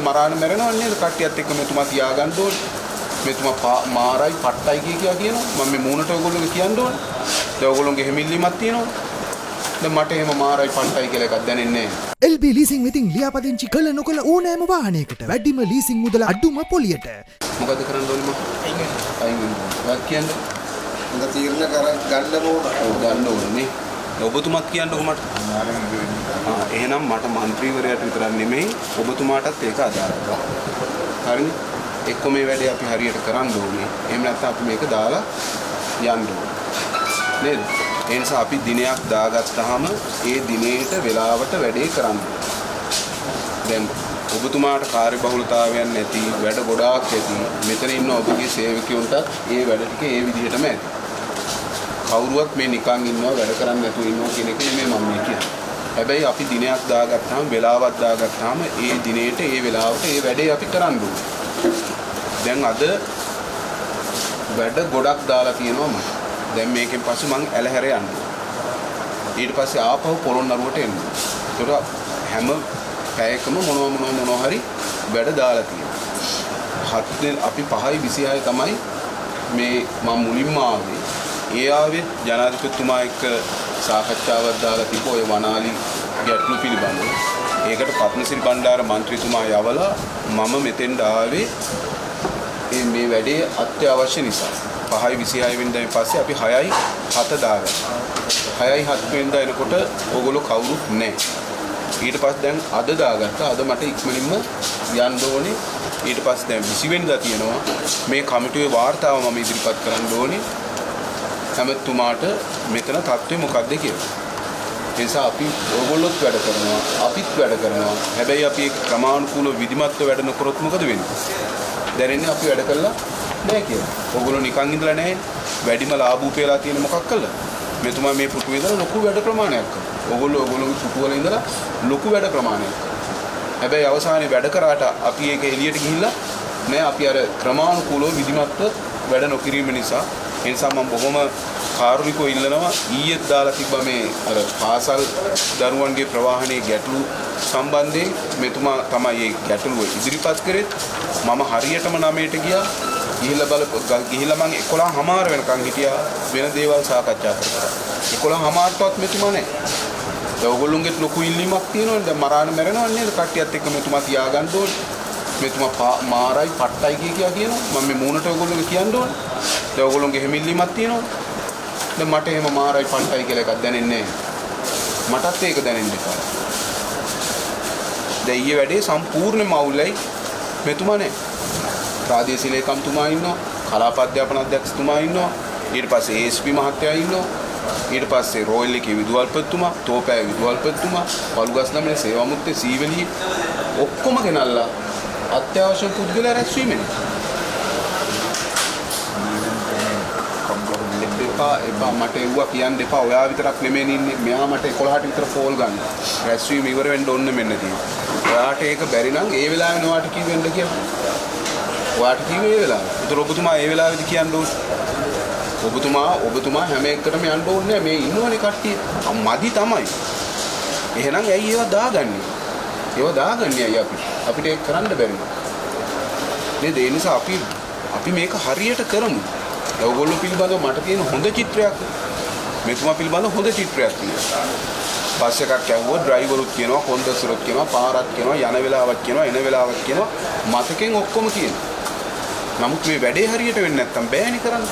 මරාන මැරෙනවන්නේ නේද? කට්ටියත් එක්ක මෙතුමා තියාගන්න ඕනේ. මෙතුමා මාරයි පට්ටයි කියනවා. මම මේ මූණට ඔයගොල්ලෝ කියන්න ඕනේ. දැන් ඔයගොල්ලෝගේ හැමිල්ලීමක් තියෙනවා. දැන් මට එහෙම මාරයි පට්ටයි කියලා එකක් දැනෙන්නේ නැහැ. LB leasing වෙතින් ලියාපදිංචි කළ නොකළ ඕනෑම වාහනයකට වැඩිම ලීසින් මුදල අඩුම පොලියට. මොකද කරන්න ඕනේ මම? අයින් වෙනවා. කියන්නේ මම තීරණ ගන්න ඕනේ. ඔබතුමාත් කියන්නකො මට. එහෙනම් මට മന്ത്രിවරයාට විතරක් නෙමෙයි ඔබතුමාටත් ඒක අදාළයි. හරිද? එක්ක මේ වැඩේ අපි හරියට කරන්න ඕනේ. එහෙම නැත්නම් අපි මේක දාලා යන්න ඕනේ. නේද? ඒ නිසා අපි දිනයක් දාගත්තාම ඒ දිනේට වෙලාවට වැඩේ කරන්න ඕනේ. දැන් ඔබතුමාට කාර්යබහුලතාවයක් නැති වැඩ ගොඩාක් ඇති. මෙතන ඉන්න ඔබගේ සේවකයන්ටත් ඒ වැඩ ටික ඒ විදිහටම ඇති. කවුරුවත් මේ නිකන් ඉන්නවා වැඩ කරන්නේ නැතුව ඉන්නවා කියන එක නෙමෙයි මම කියන්නේ. හැබැයි අපි දිනයක් දාගත්තාම වෙලාවක් දාගත්තාම ඒ දිනේට ඒ වෙලාවට ඒ වැඩේ අපි කරන්න ඕනේ. දැන් අද වැඩ ගොඩක් දාලා තියෙනවා මම. දැන් මේකෙන් පස්සේ මං ඇලහැර යනවා. ඊට පස්සේ ආපහු පොළොන්නරුවට එනවා. ඒකට හැම පැයකම මොනවා හරි වැඩ දාලා තියෙනවා. අපි 5:26 තමයි මේ මම මුලින්ම ආවේ. ඒ ආවේ ජනාධිපතිතුමා එක්ක සාකච්ඡාවක් දාලා තිබ්බ ඔය වනාලි ගැටලු පිළිබඳව. ඒකට පත්මසිරි බණ්ඩාර මන්ත්‍රීතුමා යවලා මම මෙතෙන්ට ආවේ මේ වැඩේ අත්‍යවශ්‍ය නිසා. 5:26 වෙනිදා පස්සේ අපි 6:07 දාගත්තා. 6:07 වෙනිදා එනකොට ඕගොල්ලෝ කවුරුත් නැහැ. ඊට පස්සේ දැන් අද දාගත්තා. අද මට ඉක්මනින්ම යන්න ඕනේ. ඊට පස්සේ දැන් 20 වෙනිදා තියෙනවා මේ කමිටුවේ වාර්තාව මම ඉදිරිපත් කරන්න ඕනේ. හැමතුමාට මෙතන තත්ත්වය මොකක්ද කියලා. ඒ නිසා අපි ඕගොල්ලොත් වැඩ කරනවා, අපිත් වැඩ කරනවා. හැබැයි අපි ඒක ක්‍රමානුකූලව විධිමත්ව වැඩ නොකරොත් මොකද වෙන්නේ? දැනෙන්නේ අපි වැඩ කළා නෑ කියලා. ඕගොල්ලෝ නිකන් ඉඳලා නැහැ. වැඩිම ලාභ උපයලා තියෙන මොකක් කළා? මෙතුමා මේ පුටුවේ ඉඳලා ලොකු වැඩ ප්‍රමාණයක් කළා. ඕගොල්ලෝගේ පුටුවල ඉඳලා ලොකු වැඩ ප්‍රමාණයක් කළා. හැබැයි අවසානයේ වැඩ කරාට අපි ඒක එළියට ගිහිල්ලා නෑ. අපි අර ක්‍රමානුකූලව විධිමත්ව වැඩ නොකිරීම නිසා ඒ නිසා මම බොහොම කාරුණිකව ඉල්ලනවා ඊයේත් දාලා තිබ්බ මේ අර පාසල් දරුවන්ගේ ප්‍රවාහනයේ ගැටලු සම්බන්ධයෙන් මෙතුමා තමයි මේ ගැටලුව ඉදිරිපත් කරේ. මම හරියටම 9ට ගියා. ගිහිල්ලා මම 11:00 වෙනකන් හිටියා වෙන දේවල් සාකච්ඡා කරලා. 11:00ටවත් මෙතුමා නැහැ. දැන් ඔයගොල්ලෝගෙත් ලොකු ඉල්ලීමක් තියෙනවනේ. දැන් මරාන මැරෙනවන්නේ නේද? කට්ටියත් එක්ක මෙතුමා තියාගන්න ඕනේ. මෙතුමා මාරයි පට්ටයි කියනවා. මම මේ මූණට ඔයගොල්ලෝගේ කියන්න ඕනේ. දැන් ඔයගොල්ලෝගේ හැමිල්ලීමක් තියෙනවා. දැන් මට එහෙම මාරයි පට්ටයි කියලා එකක් දැනෙන්නේ නැහැ. මටත් ඒක දැනෙන්න එපා. දැන් ඊයේ වැඩේ සම්පූර්ණයෙන්ම අවුලයි මෙතුමා නැහැ. ප්‍රාදේශීය ලේකම්තුමා ඉන්නවා, කලාප අධ්‍යාපන අධ්‍යක්ෂතුමා ඉන්නවා, ඊට පස්සේ ASP මහත්තයා ඉන්නවා, ඊට පස්සේ රෝයල් එකේ විදුහල්පතිතුමා, තෝපෑ විදුහල්පතිතුමා, පළුගස්නමේ සේවාමුත්තේ සීවලිය ඔක්කොම ගෙනල්ලා අත්‍යවශ්‍ය පුද්ගලයා රැස්වීමෙන් එපා මට එව්වා කියන්න එපා. ඔයා විතරක් නෙමෙයි ඉන්නේ. මෙයා මට 11ට විතර කෝල් ගන්න. රැස්වීම ඉවර වෙන්න ඕන මෙන්න තියෙනවා. ඔයාට ඒක බැරි නම් ඒ වෙලාවෙ ඔයාට කිව්වෙන්න කියලා. ඔයාට කිව්වේ ඒ වෙලාවෙ. ඒතර ඔබතුමා ඒ වෙලාවෙදි කියන්න ඕනේ. ඔබතුමා හැම එකකටම යන්න ඕනේ නැහැ. මේ ඉන්නවනේ කට්ටිය. මදි තමයි. එහෙනම් ඇයි ඒවා දාගන්නේ? ඒවා දාගන්නේ ඇයි අපි? අපිට ඒක කරන්න බැරි නේද? ඒ නිසා අපි මේක හරියට කරමු. ඔයගොල්ලෝ පිළිබඳව මට තියෙන හොඳ චිත්‍රයක් මෙතුමා පිළිබඳව හොඳ චිත්‍රයක් තියෙනවා. බස් එකක් යවුවා ඩ්‍රයිවරුත් කියනවා, කොන්දස්රුත් කියනවා, පාරක් කියනවා, යන වෙලාවක් කියනවා, එන වෙලාවක් කියනවා. මතකෙන් ඔක්කොම කියනවා. නමුත් මේ වැඩේ හරියට වෙන්නේ නැත්තම් බෑනේ කරන්න.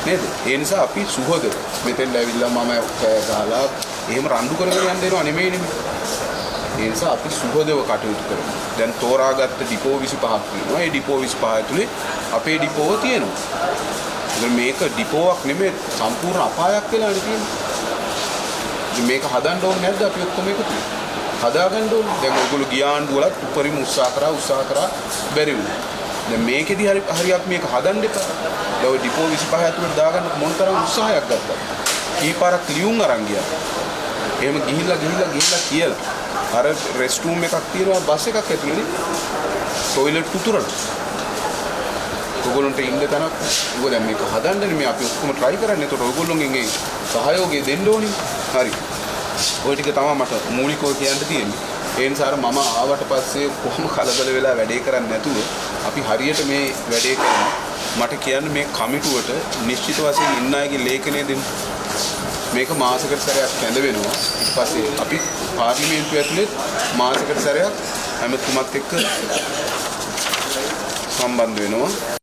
නේද? ඒ නිසා අපි සුහද මෙතෙන් ඇවිල්ලා මම කෑ ගහලා එහෙම රණ්ඩු කරගෙන යන්න දෙනව නෙමෙයිනේ. ඒ නිසා අපි සුහදව කටයුතු කරමු. දැන් තෝරාගත්ත ඩිපෝ 25ක් තියෙනවා. ඒ ඩිපෝ 25 ඇතුලේ අපේ ඩිපෝව තියෙනවා. මේක ඩිපෝවක් නෙමෙයි සම්පූර්ණ අපායක් වෙලානේ තියෙන්නේ. මේක හදන්න ඕනේ නැද්ද අපි ඔක්කොම එකතු වෙලා? හදාගන්න ඕනේ. දැන් ඔයගොල්ලෝ ගියාන්ඩු වලත් උපරිම උත්සාහ කරා බැරි වුණා. දැන් මේකෙදි හරි අපි මේක හදන්න එපා. දැන් ඔය ඩිපෝ 25 ඇතුළට දාගන්න මොන තරම් උත්සාහයක් ගත්තද? කීපාරක් ලියුම් අරන් ගියා. එහෙම ගිහිල්ලා කියලා. අර රෙස්ට් රූම් එකක් තියෙනවා බස් එකක් ඇතුළේ. টয়ලට් උතුරන. ඔයගොල්ලන්ට ඉන්න තැනක් ඔයගොල්ලෝ දැන් මේක හදන්නනේ මේ අපි ඔක්කොම try කරන්නේ. ඒතකොට ඔයගොල්ලෝගෙන් ඒ සහයෝගය දෙන්න ඕනේ. හරි. ওই ටික තමයි මට මූලිකව කියන්න තියෙන්නේ. ඒ නිසා මම ආවට පස්සේ කොහොම කලබල වෙලා වැඩේ කරන්නේ නැතුව අපි හරියට මේ වැඩේ කරමු. මට කියන්න මේ කමිටුවට නිශ්චිත වශයෙන් ඉන්න අයගේ ලේඛනය දෙන්න. මේක මාසයකට සැරයක් කැඳ වෙනවා. ඊට පස්සේ අපි පාර්ලිමේන්තුව ඇතුලේ මාසයකට සැරයක් හැමතුමත් එක්ක සම්බන්ධ වෙනවා.